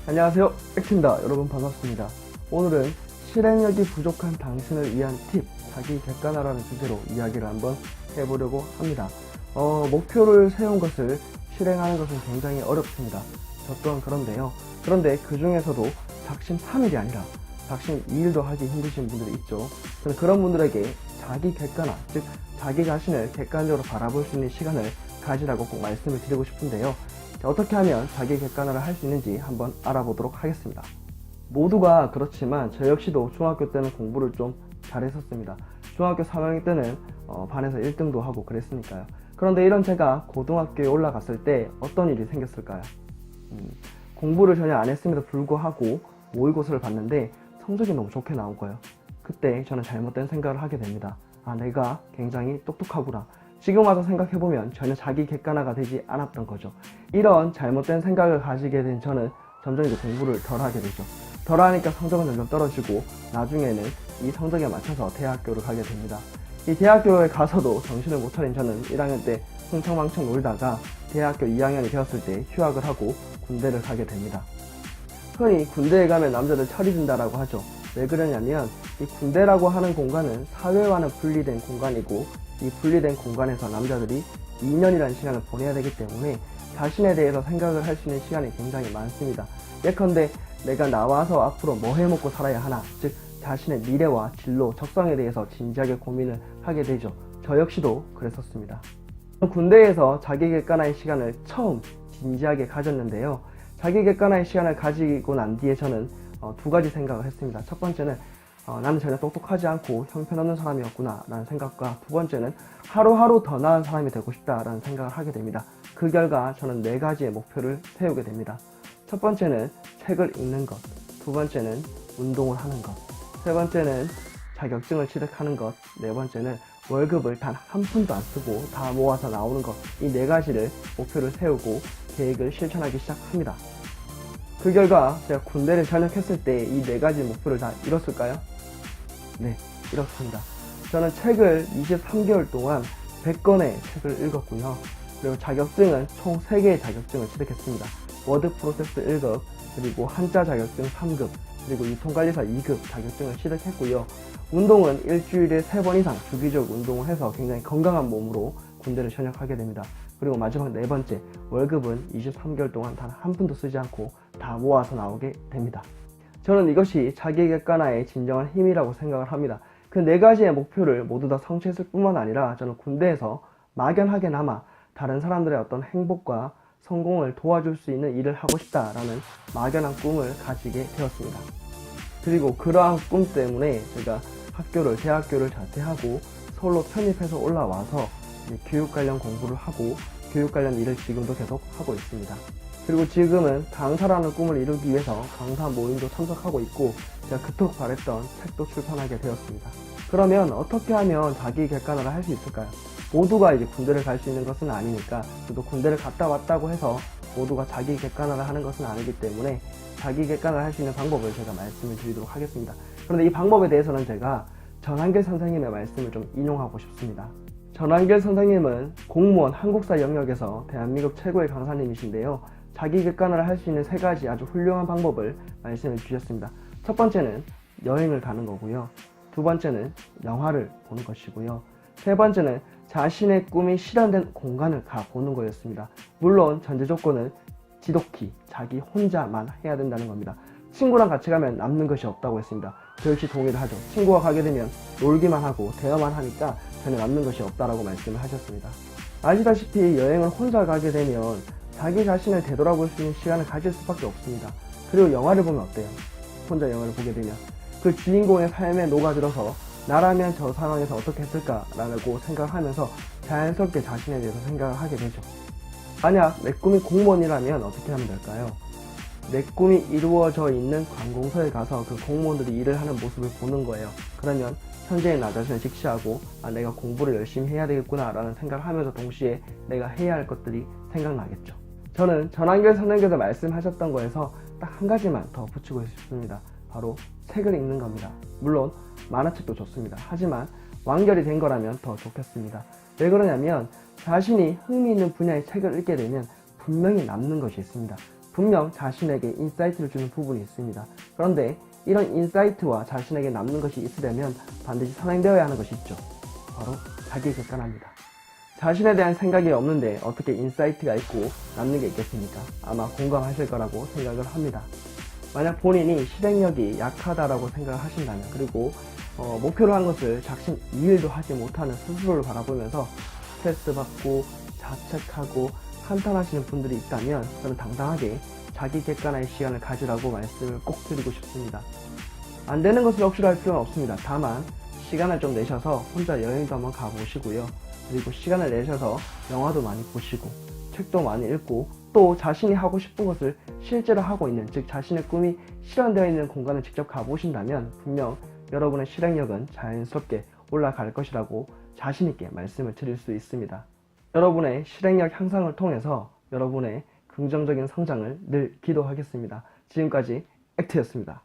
안녕하세요, 액티입니다. 여러분 반갑습니다. 오늘은 실행력이 부족한 당신을 위한 팁, 자기 객관화라는 주제로 이야기를 한번 해보려고 합니다. 목표를 세운 것을 실행하는 것은 굉장히 어렵습니다. 저 또한 그런데요. 그런데 그 중에서도 작심 삼일이 아니라 작심 2일도 하기 힘드신 분들이 있죠. 저는 그런 분들에게 자기 객관화, 즉 자기 자신을 객관적으로 바라볼 수 있는 시간을 가지라고 꼭 말씀을 드리고 싶은데요. 어떻게 하면 자기 객관화를 할 수 있는지 한번 알아보도록 하겠습니다. 모두가 그렇지만 저 역시도 중학교 때는 공부를 좀 잘했었습니다. 중학교 3학년 때는 반에서 1등도 하고 그랬으니까요. 그런데 이런 제가 고등학교에 올라갔을 때 어떤 일이 생겼을까요? 공부를 전혀 안 했음에도 불구하고 모의고사를 봤는데 성적이 너무 좋게 나온 거예요. 그때 저는 잘못된 생각을 하게 됩니다. 내가 굉장히 똑똑하구나. 지금 와서 생각해보면 전혀 자기 객관화가 되지 않았던 거죠. 이런 잘못된 생각을 가지게 된 저는 점점 이제 공부를 덜 하게 되죠. 덜 하니까 성적은 점점 떨어지고 나중에는 이 성적에 맞춰서 대학교를 가게 됩니다. 이 대학교에 가서도 정신을 못 차린 저는 1학년 때 흥청망청 놀다가 대학교 2학년이 되었을 때 휴학을 하고 군대를 가게 됩니다. 흔히 군대에 가면 남자들 철이 든다라고 하죠. 왜 그러냐면 이 군대라고 하는 공간은 사회와는 분리된 공간이고 이 분리된 공간에서 남자들이 2년이라는 시간을 보내야 되기 때문에 자신에 대해서 생각을 할 수 있는 시간이 굉장히 많습니다. 예컨대 내가 나와서 앞으로 뭐 해먹고 살아야 하나, 즉 자신의 미래와 진로, 적성에 대해서 진지하게 고민을 하게 되죠. 저 역시도 그랬었습니다. 군대에서 자기 객관화의 시간을 처음 진지하게 가졌는데요. 자기 객관화의 시간을 가지고 난 뒤에 저는 두 가지 생각을 했습니다. 첫 번째는 나는 전혀 똑똑하지 않고 형편없는 사람이었구나 라는 생각과 두 번째는 하루하루 더 나은 사람이 되고 싶다 라는 생각을 하게 됩니다. 그 결과 저는 4가지의 목표를 세우게 됩니다. 첫 번째는 책을 읽는 것, 두 번째는 운동을 하는 것, 세 번째는 자격증을 취득하는 것, 네 번째는 월급을 단 한 푼도 안 쓰고 다 모아서 나오는 것, 이 4가지를 목표를 세우고 계획을 실천하기 시작합니다. 그 결과 제가 군대를 전역했을 때 이 4가지 목표를 다 이뤘을까요? 네, 이렇습니다. 저는 책을 23개월 동안 100권의 책을 읽었고요. 그리고 자격증은 총 3개의 자격증을 취득했습니다. 워드 프로세스 1급, 그리고 한자 자격증 3급, 그리고 유통관리사 2급 자격증을 취득했고요. 운동은 일주일에 3번 이상 주기적 운동을 해서 굉장히 건강한 몸으로 군대를 전역하게 됩니다. 그리고 마지막 4번째, 월급은 23개월 동안 단 한 푼도 쓰지 않고 다 모아서 나오게 됩니다. 저는 이것이 자기 객관화의 진정한 힘이라고 생각을 합니다. 그 4가지의 목표를 모두 다 성취했을 뿐만 아니라 저는 군대에서 막연하게나마 다른 사람들의 어떤 행복과 성공을 도와줄 수 있는 일을 하고 싶다라는 막연한 꿈을 가지게 되었습니다. 그리고 그러한 꿈 때문에 제가 대학교를 자퇴하고 서울로 편입해서 올라와서 교육 관련 공부를 하고 교육 관련 일을 지금도 계속 하고 있습니다. 그리고 지금은 강사라는 꿈을 이루기 위해서 강사 모임도 참석하고 있고 제가 그토록 바랬던 책도 출판하게 되었습니다. 그러면 어떻게 하면 자기 객관화를 할 수 있을까요? 모두가 이제 군대를 갈 수 있는 것은 아니니까, 또 군대를 갔다 왔다고 해서 모두가 자기 객관화를 하는 것은 아니기 때문에 자기 객관화를 할 수 있는 방법을 제가 말씀을 드리도록 하겠습니다. 그런데 이 방법에 대해서는 제가 전한길 선생님의 말씀을 좀 인용하고 싶습니다. 전한길 선생님은 공무원 한국사 영역에서 대한민국 최고의 강사님이신데요. 자기 객관화를 할 수 있는 3가지 아주 훌륭한 방법을 말씀해 주셨습니다. 첫 번째는 여행을 가는 거고요. 두 번째는 영화를 보는 것이고요. 세 번째는 자신의 꿈이 실현된 공간을 가보는 거였습니다. 물론 전제 조건은 지독히 자기 혼자만 해야 된다는 겁니다. 친구랑 같이 가면 남는 것이 없다고 했습니다. 저 역시 동의를 하죠. 친구와 가게 되면 놀기만 하고 대화만 하니까 전혀 남는 것이 없다라고 말씀을 하셨습니다. 아시다시피 여행을 혼자 가게 되면 자기 자신을 되돌아볼 수 있는 시간을 가질 수밖에 없습니다. 그리고 영화를 보면 어때요? 혼자 영화를 보게 되면 그 주인공의 삶에 녹아들어서 나라면 저 상황에서 어떻게 했을까라고 생각을 하면서 자연스럽게 자신에 대해서 생각을 하게 되죠. 만약 내 꿈이 공무원이라면 어떻게 하면 될까요? 내 꿈이 이루어져 있는 관공서에 가서 그 공무원들이 일을 하는 모습을 보는 거예요. 그러면 현재의 나 자신을 직시하고 내가 공부를 열심히 해야 되겠구나 라는 생각을 하면서 동시에 내가 해야 할 것들이 생각나겠죠. 저는 전한길 선생님께서 말씀하셨던 거에서 딱 한 가지만 더 붙이고 싶습니다. 바로 책을 읽는 겁니다. 물론 만화책도 좋습니다. 하지만 완결이 된 거라면 더 좋겠습니다. 왜 그러냐면 자신이 흥미있는 분야의 책을 읽게 되면 분명히 남는 것이 있습니다. 분명 자신에게 인사이트를 주는 부분이 있습니다. 그런데 이런 인사이트와 자신에게 남는 것이 있으려면 반드시 선행되어야 하는 것이 있죠. 바로 자기 객관화입니다. 자신에 대한 생각이 없는데 어떻게 인사이트가 있고 남는 게 있겠습니까? 아마 공감하실 거라고 생각을 합니다. 만약 본인이 실행력이 약하다라고 생각을 하신다면, 그리고 목표로 한 것을 작심 2일도 하지 못하는 스스로를 바라보면서 스트레스 받고 자책하고 한탄하시는 분들이 있다면 저는 당당하게 자기 객관화의 시간을 가지라고 말씀을 꼭 드리고 싶습니다. 안 되는 것을 억지로 할 필요는 없습니다. 다만 시간을 좀 내셔서 혼자 여행도 한번 가보시고요. 그리고 시간을 내셔서 영화도 많이 보시고 책도 많이 읽고 또 자신이 하고 싶은 것을 실제로 하고 있는, 즉 자신의 꿈이 실현되어 있는 공간을 직접 가보신다면 분명 여러분의 실행력은 자연스럽게 올라갈 것이라고 자신있게 말씀을 드릴 수 있습니다. 여러분의 실행력 향상을 통해서 여러분의 긍정적인 성장을 늘 기도하겠습니다. 지금까지 액트였습니다.